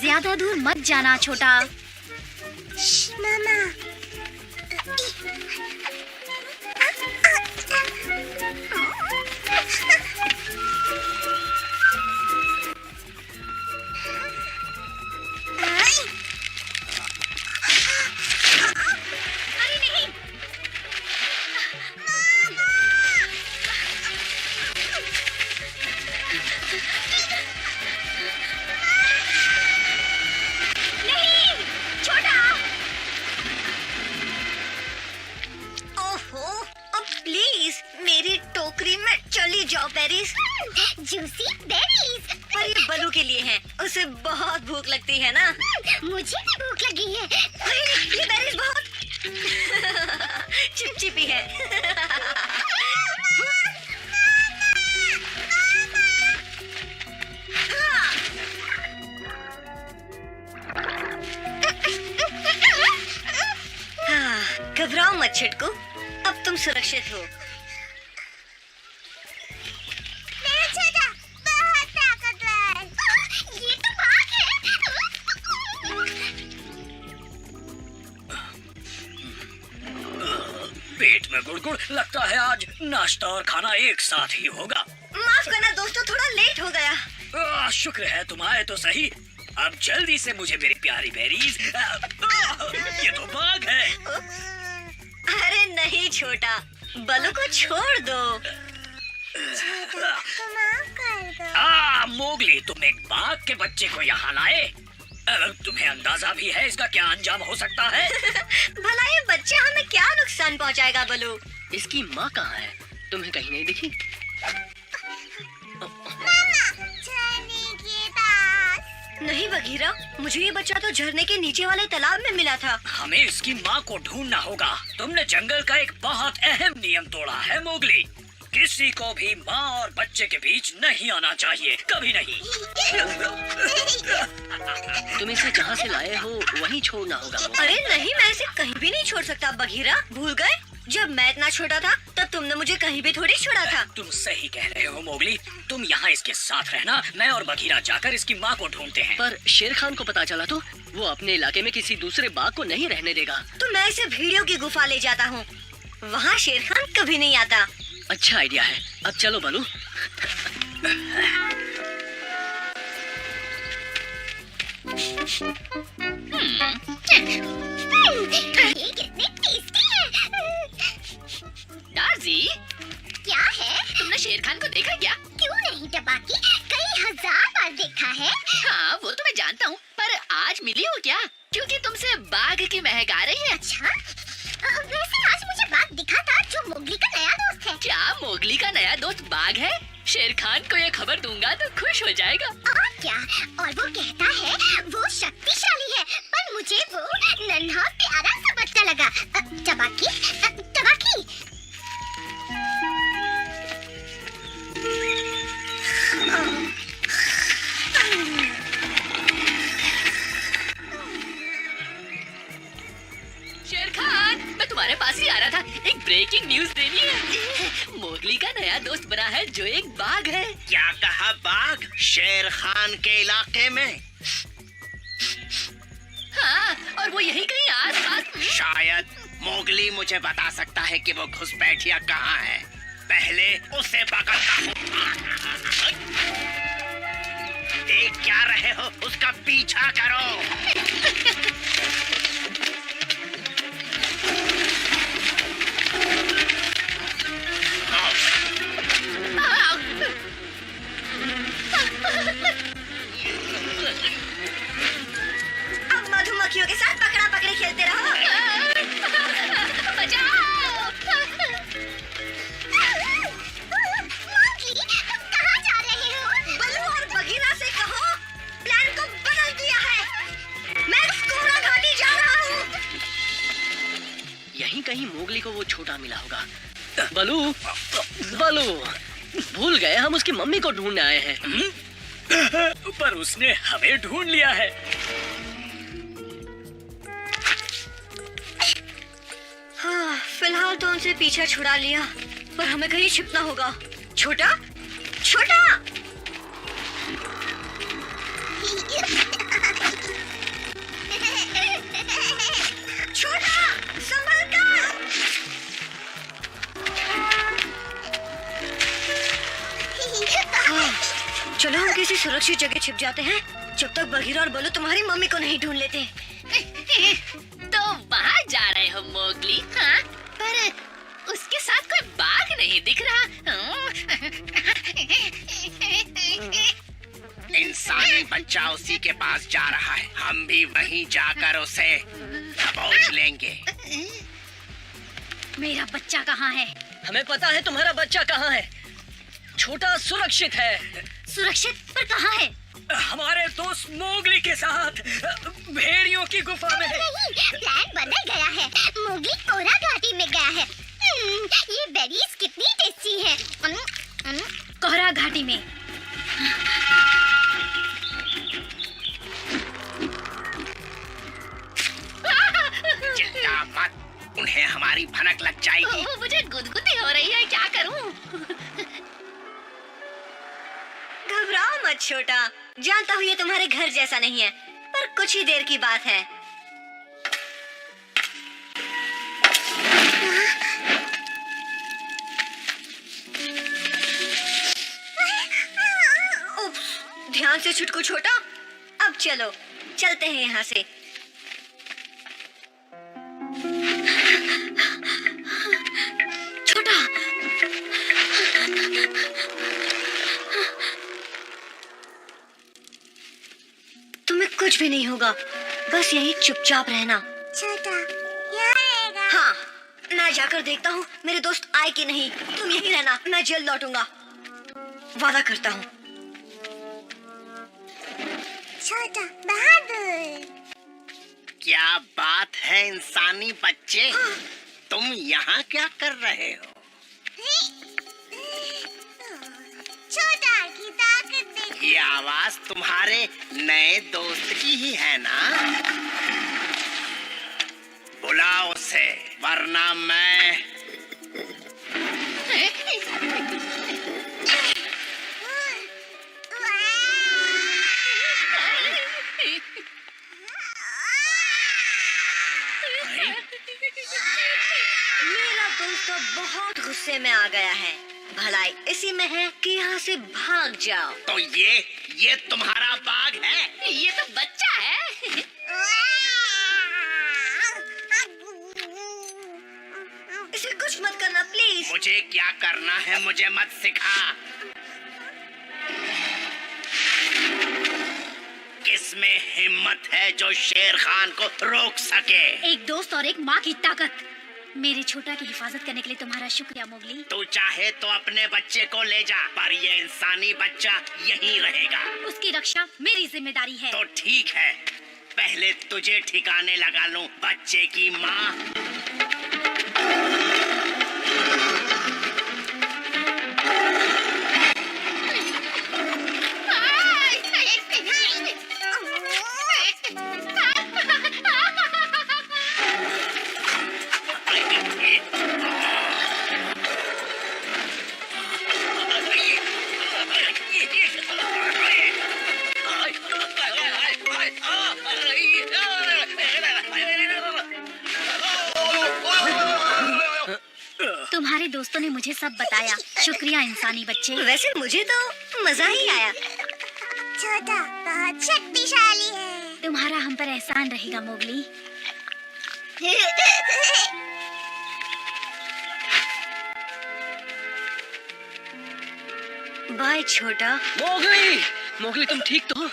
ज्यादा दूर मत जाना छोटा। मामा। मेरी टोकरी में चली जाओ बेरीज। Juicy berries. पर ये बलू के लिए हैं। उसे बहुत भूख लगती है ना। मुझे भी भूख लगी है। ये बेरीज बहुत चिपचिपी है। घबराओ मत छिटकू, अब तुम सुरक्षित हो। मेरा छोटा बहुत ताकतवर। ये तो बाघ है। पेट में गुड़गुड़, लगता है आज नाश्ता और खाना एक साथ ही होगा। माफ करना दोस्तों, थोड़ा लेट हो गया। शुक्र है तुम आए तो सही। अब जल्दी से मुझे मेरी प्यारी बेरीज। ये तो बाघ है। अरे नहीं छोटा, बलू को छोड़ दो। मोगली, तुम एक बाघ के बच्चे को यहाँ लाए। तुम्हें अंदाजा भी है इसका क्या अंजाम हो सकता है? भला ये बच्चे हमें क्या नुकसान पहुँचाएगा बलू? इसकी माँ कहाँ है? तुम्हें कहीं नहीं दिखी? नहीं बघीरा, मुझे ये बच्चा तो झरने के नीचे वाले तालाब में मिला था। हमें इसकी माँ को ढूंढना होगा। तुमने जंगल का एक बहुत अहम नियम तोड़ा है मोगली। किसी को भी माँ और बच्चे के बीच नहीं आना चाहिए, कभी नहीं। तुम इसे जहाँ से लाए हो वहीं छोड़ना होगा। अरे नहीं, मैं इसे कहीं भी नहीं छोड़ सकता बघीरा। भूल गए? जब मैं इतना छोटा था तब तुमने मुझे कहीं भी थोड़ी छोड़ा था। तुम सही कह रहे हो मोगली। तुम यहाँ इसके साथ रहना, मैं और बघीरा जाकर इसकी माँ को ढूंढते हैं। पर शेर खान को पता चला तो वो अपने इलाके में किसी दूसरे बाघ को नहीं रहने देगा। तो मैं इसे भेड़ियों की गुफा ले जाता हूँ। वहाँ शेर खान कभी नहीं आता। अच्छा आइडिया है। अब चलो बलू। ये कितने टेस्टी है। डार्जी, क्या है? तुमने शेर खान को देखा क्या? क्यों नहीं टपाकी, कई हजार बार देखा है। हाँ वो तो मैं जानता हूँ, पर आज मिली हो क्या? क्योंकि तुमसे बाघ की महक आ रही है। अच्छा, वैसे आज मुझे बाघ दिखा था जो मोगली का नया दोस्त है। क्या मोगली का नया दोस्त बाघ है? शेर खान को ये खबर दूंगा तो खुश हो जाएगा। और क्या, और वो कहता है वो शक्तिशाली है, पर मुझे वो नन्हा प्यारा सा बच्चा लगा। टबाकी, टबाकी। शेर खान, मैं तुम्हारे पास ही आ रहा था। एक ब्रेकिंग न्यूज देनी है। मोगली का नया दोस्त बना है जो एक बाघ है। क्या कहा? बाघ शेर खान के इलाके में? हाँ, और वो यही कहीं आस-पास। शायद मोगली मुझे बता सकता है कि वो घुसपैठिया कहाँ है। पहले उसे पकड़ता हूँ। देख क्या रहे हो? उसका पीछा करो। अब मधुमक्खियों के साथ पकड़ा पकड़ी खेलते रहो। मोगली, तुम कहाँ जा रहे हो? बलू और बघीरा से कहो प्लान को बदल दिया है। मैं स्कोरा घाटी जा रहा हूँ। यहीं कहीं मोगली को वो छोटा मिला होगा। बलू, बलू, भूल गए हम उसकी मम्मी को ढूंढने आए हैं। पर उसने हमें ढूंढ लिया है। हाँ, फिलहाल तो उनसे पीछा छुड़ा लिया, पर हमें कहीं छिपना होगा। छोटा, छोटा। चलो हम किसी सुरक्षित जगह छिप जाते हैं जब तक बघीरा और बलू तुम्हारी मम्मी को नहीं ढूंढ लेते। तो वहाँ जा रहे हो मोगली? हाँ, पर उसके साथ कोई बाघ नहीं दिख रहा। इंसानी बच्चा उसी के पास जा रहा है, हम भी वहीं जाकर उसे दबोच लेंगे। मेरा बच्चा कहाँ है? हमें पता है तुम्हारा बच्चा कहाँ है। छोटा सुरक्षित है। सुरक्षित पर कहाँ है? हमारे दोस्त मोगली के साथ भेड़ियों की गुफा में। नहीं, प्लान बदल गया है। मोगली कोरा घाटी में गया है। ये बेरीज कितनी टेस्टी है। कोरा घाटी में। चिंता मत, उन्हें हमारी भनक लग जाएगी। मुझे गुदगुदी हो रही है, क्या करूं? घबराओ मत छोटा, जानता हूँ ये तुम्हारे घर जैसा नहीं है, पर कुछ ही देर की बात है। उप्स, ध्यान से छुटकू छोटा। अब चलो, चलते हैं यहाँ से। छोटा, तुम्हें कुछ भी नहीं होगा, बस यही चुपचाप रहना। छोटा, यहाँ रहेगा। हाँ, मैं जाकर देखता हूँ मेरे दोस्त आए कि नहीं। तुम यहीं रहना, मैं जल्द लौटूंगा, वादा करता हूँ। छोटा बहादुर। क्या बात है इंसानी बच्चे, तुम यहाँ क्या कर रहे हो? छोटा की ताकत देख। ये आवाज तुम्हारे नए दोस्त की ही है ना? बुलाओ उसे, वरना मैं। मेरा दोस्त तो बहुत गुस्से में आ गया है। भलाई इसी में है कि यहाँ से भाग जाओ। तो ये तुम्हारा बाघ है? ये तो बच्चा है। इसे कुछ मत करना प्लीज। मुझे क्या करना है मुझे मत सिखा। किसमें हिम्मत है जो शेर खान को रोक सके? एक दोस्त और एक माँ की ताकत। मेरे छोटा की हिफाजत करने के लिए तुम्हारा शुक्रिया मोगली। तू चाहे तो अपने बच्चे को ले जा, पर ये इंसानी बच्चा यहीं रहेगा। उसकी रक्षा मेरी जिम्मेदारी है। तो ठीक है, पहले तुझे ठिकाने लगा लूं, बच्चे की माँ। तुम्हारे दोस्तों ने मुझे सब बताया। शुक्रिया इंसानी बच्चे। वैसे मुझे तो मजा ही आया। छोटा बहुत शक्तिशाली है। तुम्हारा हम पर एहसान रहेगा मोगली। बाय छोटा। मोगली, मोगली तुम ठीक तो हो?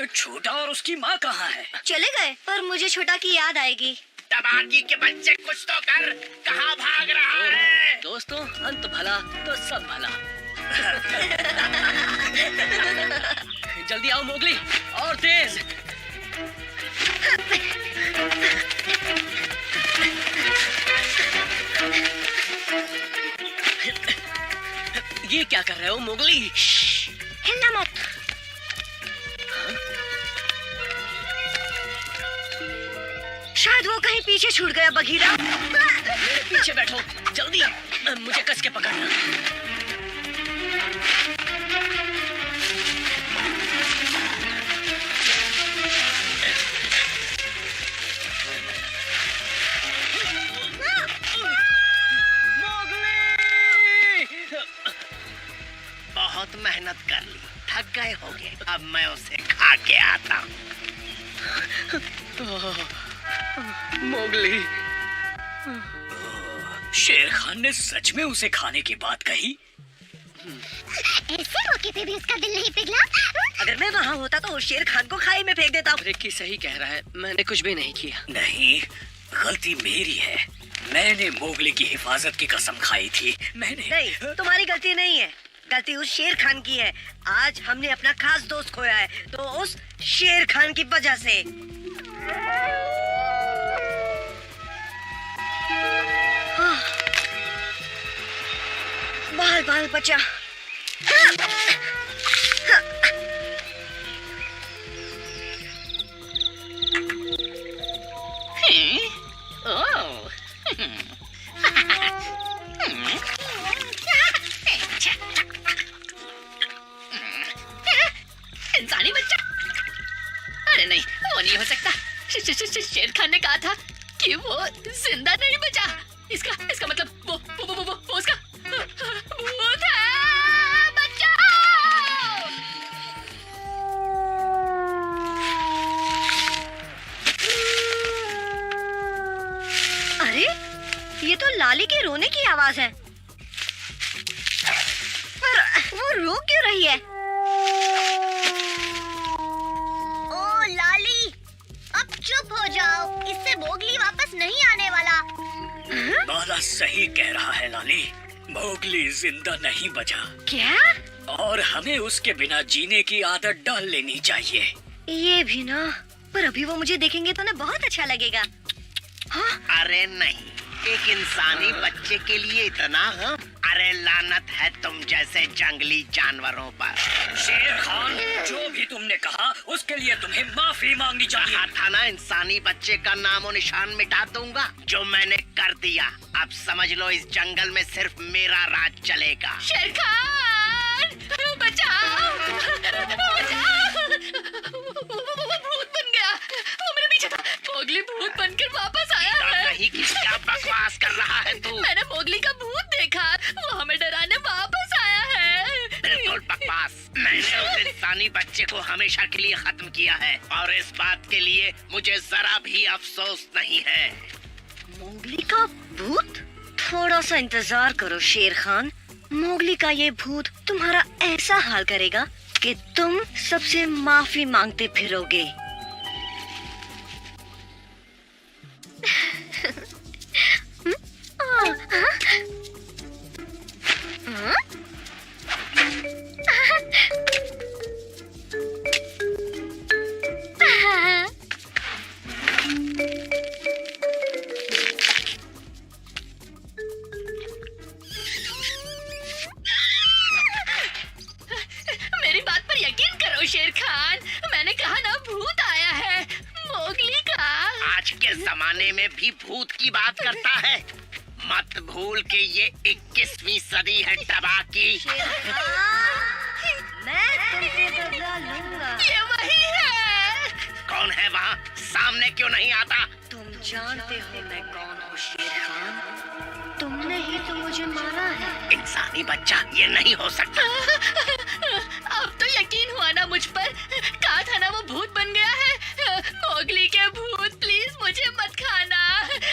छोटा और उसकी माँ कहाँ है? चले गए, पर मुझे छोटा की याद आएगी। तबाकी के बच्चे कुछ तो कर, कहाँ भाग रहा है? दोस्तों, अंत भला तो सब भला। जल्दी आओ मोगली, और तेज। ये क्या कर रहे हो मोगली? हिलना मत। शायद वो कहीं पीछे छूट गया बघीरा। मेरे पीछे बैठो, जल्दी मुझे कस के पकड़ना। बहुत मेहनत कर ली, थक गए होंगे। अब मैं उसे खा के आता हूँ। मोगली, शेर खान ने सच में उसे खाने की बात कही? ऐसे मौके पे भी उसका दिल नहीं पिघला। अगर मैं वहाँ होता तो उस शेर खान को खाई में फेंक देता। रिक्की सही कह रहा है, मैंने कुछ भी नहीं किया। नहीं, गलती मेरी है। मैंने मोगली की हिफाजत की कसम खाई थी। मैंने नहीं, तुम्हारी गलती नहीं है, गलती उस शेर खान की है। आज हमने अपना खास दोस्त खोया है, तो उस शेर खान की वजह से। बाल बाल बचा। ओह, इंसानी बच्चा। अरे नहीं, वो नहीं हो सकता। शेर खान ने कहा था कि वो जिंदा नहीं बचा। इसका मतलब वो उसका भूत है। बचाओ! अरे ये तो लाली के रोने की आवाज है। पर वो रो क्यों रही है? ओ लाली, अब चुप हो जाओ, इससे मोगली वापस नहीं आने वाला। बाला सही कह रहा है लाली, मोगली जिंदा नहीं बचा। क्या? और हमें उसके बिना जीने की आदत डाल लेनी चाहिए। ये भी ना, पर अभी वो मुझे देखेंगे तो ना बहुत अच्छा लगेगा। हाँ? अरे नहीं, एक इंसानी बच्चे के लिए इतना गम? अरे लानत है तुम जैसे जंगली जानवरों पर। शेर खान, जो भी तुमने कहा उसके लिए तुम्हें माफी मांगनी चाहिए। कहा था ना इंसानी बच्चे का नामो निशान मिटा दूंगा। जो मैंने कर दिया। अब समझ लो इस जंगल में सिर्फ मेरा राज चलेगा। शेर खान, बचाओ! बचाओ! वो भूत बन गया। वो मेरे पीछे था। मोगली भूत बनकर वापस आया है। नहीं कि क्या बकवास कर रहा है तू? मैंने मोगली का भूत देखा। वो हमें डराने वापस आया है। बिल्कुल बकवास। मैंने उस इंसानी बच्चे को हमेशा के लिए खत्म किया है और इस बात के लिए मुझे जरा भी अफसोस नहीं है। मोगली का भूत? थोड़ा सा इंतजार करो शेर खान, मोगली का ये भूत तुम्हारा ऐसा हाल करेगा कि तुम सबसे माफी मांगते फिरोगे। मेरी बात पर यकीन करो शेर खान, मैंने कहा ना भूत आया है मोगली का। आज के जमाने में भी भूत की बात करता है। मत भूल के ये 21वीं सदी है तबाह की। मैं तुमसे बदला लूंगा। ये वही है। कौन है वहाँ? सामने क्यों नहीं आता? तुम जानते हो मैं कौन हूँ शेर खान, तुमने ही तो मुझे मारा है। इंसानी बच्चा, ये नहीं हो सकता। अब तो यकीन हुआ ना मुझ पर। कहा था ना वो भूत बन गया है। मोगली के भूत, प्लीज मुझे मत खाना।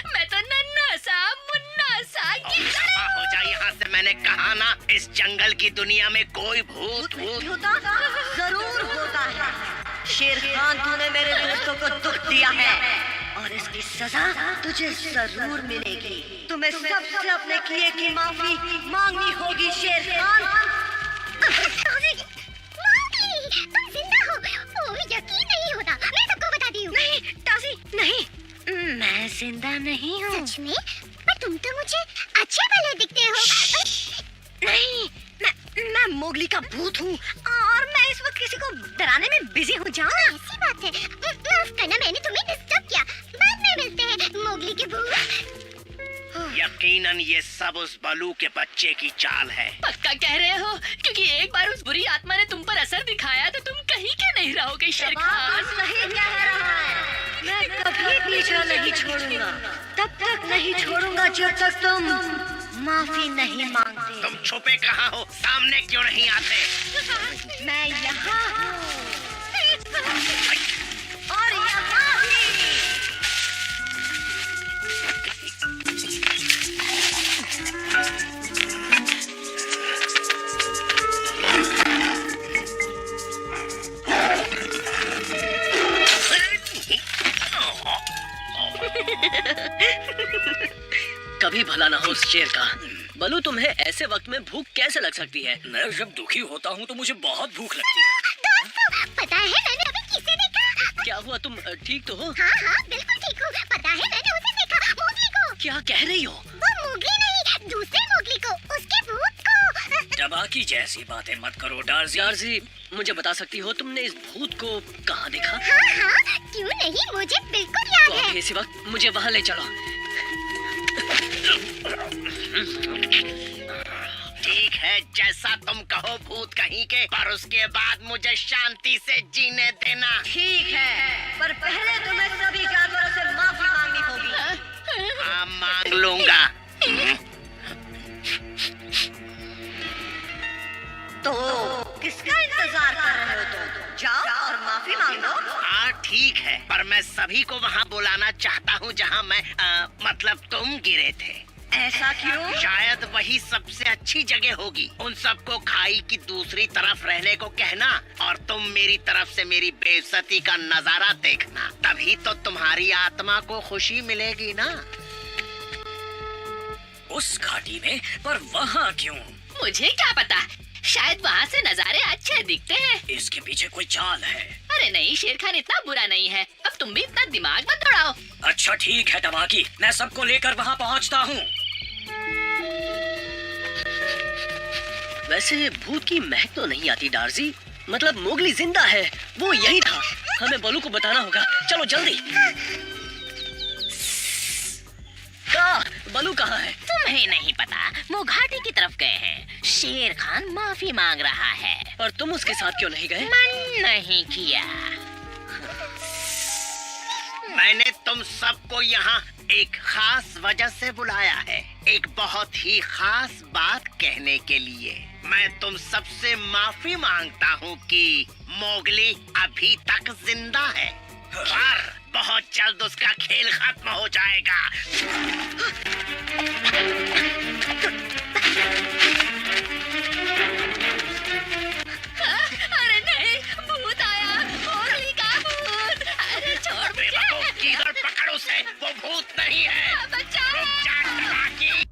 मैं तो नन्हा सा मुन्ना सा दफा हो जा यहाँ से। मैंने कहा ना, इस जंगल की दुनिया में कोई भूत होता जरूर होता है। शेर खान, तूने मेरे दोस्तों को दुख दिया है और इसकी सजा तुझे जरूर मिलेगी। तुम्हें सबसे अपने किए की माफी मांगनी होगी शेर खान। मोगली, तुम जिंदा हो। ओ, यकीन नहीं होता। मैं सबको बताती हूँ। नहीं टासी, नहीं, मैं जिंदा नहीं हूँ। सच में? पर तुम तो मुझे अच्छे भले दिखते हो। नहीं, मैं मोगली का भूत हूँ और मैं इस वक्त किसी को डराने में बिजी हो जाऊँ। ऐसी बात है। माफ करना, मैंने तुम्हें डिस्टर्ब किया। बाद में मिलते हैं मोगली के भूत। यकीनन ये सब उस बलू के बच्चे की चाल है। पक्का कह रहे हो? क्योंकि एक बार उस बुरी आत्मा ने तुम पर असर दिखाया तो तुम कहीं के नहीं रहोगे शेर खान। सही कह रहा है। मैं कभी पीछा नहीं छोड़ूंगा, तब तक नहीं छोड़ूंगा जब तक तुम माफी नहीं मांगती। तुम छुपे कहाँ हो? सामने क्यों नहीं आते? मैं यहाँ हूँ और यहाँ भी। कभी भला ना हो उस शेर का। बलू, तुम्हें ऐसे वक्त में भूख कैसे लग सकती है? मैं जब दुखी होता हूँ तो मुझे बहुत भूख लगती है। पता है मैंने अभी किसे देखा? क्या हुआ, तुम ठीक तो हो? हाँ हाँ बिल्कुल ठीक हूँ। पता है मैंने उसे देखा, मोगली को। क्या कह रही हो? वो मोगली नहीं, दूसरे मोगली को, उसके भूत को। टबाकी जैसी बातें मत करो डार्जी। डार्जी, मुझे बता सकती हो तुमने इस भूत को कहाँ देखा? हाँ हाँ क्यों नहीं, मुझे बिल्कुल तो याद है। अभी इसी वक्त मुझे वहाँ ले चलो। ठीक है, जैसा तुम कहो भूत कहीं के, पर उसके बाद मुझे शांति से जीने देना। ठीक है, पर पहले तुम्हें सभी जानवरों से माफी मांगनी होगी। हाँ, मांग लूंगा। तो किसका इंतजार कर रहे हो तुम? जाओ और माफी मांगो। हाँ ठीक है, पर मैं सभी को वहाँ बुलाना चाहता हूँ जहाँ मैं मतलब तुम गिरे थे। ऐसा क्यों? शायद वही सबसे अच्छी जगह होगी। उन सबको खाई की दूसरी तरफ रहने को कहना और तुम मेरी तरफ से मेरी बेइज्जती का नजारा देखना, तभी तो तुम्हारी आत्मा को खुशी मिलेगी ना। उस घाटी में, पर वहाँ क्यों? मुझे क्या पता, शायद वहाँ से नजारे अच्छे दिखते हैं। इसके पीछे कोई चाल है। अरे नहीं, शेर खान इतना बुरा नहीं है। अब तुम भी इतना दिमाग मत दौड़ाओ। अच्छा ठीक है टबाकी, मैं सबको लेकर वहाँ पहुँचता हूँ। वैसे भूत की महक तो नहीं आती डार्जी। मतलब मोगली जिंदा है, वो यही था। हमें बलू को बताना होगा, चलो जल्दी। बलू कहाँ है? तुम्हें नहीं पता, वो घाटी की तरफ गए हैं। शेर खान माफी मांग रहा है। और तुम उसके साथ क्यों नहीं गए? मन नहीं किया। मैंने तुम सबको यहाँ एक खास वजह से बुलाया है, एक बहुत ही खास बात कहने के लिए। मैं तुम सबसे माफी मांगता हूँ कि मोगली अभी तक जिंदा है, पर बहुत जल्द उसका खेल खत्म हो जाएगा। अरे नहीं, भूत आया, मोगली का भूत। अरे छोड़ मुझे। किधर पकड़ उसे, वो भूत नहीं है। बचाओ। रुक जा टबाकी।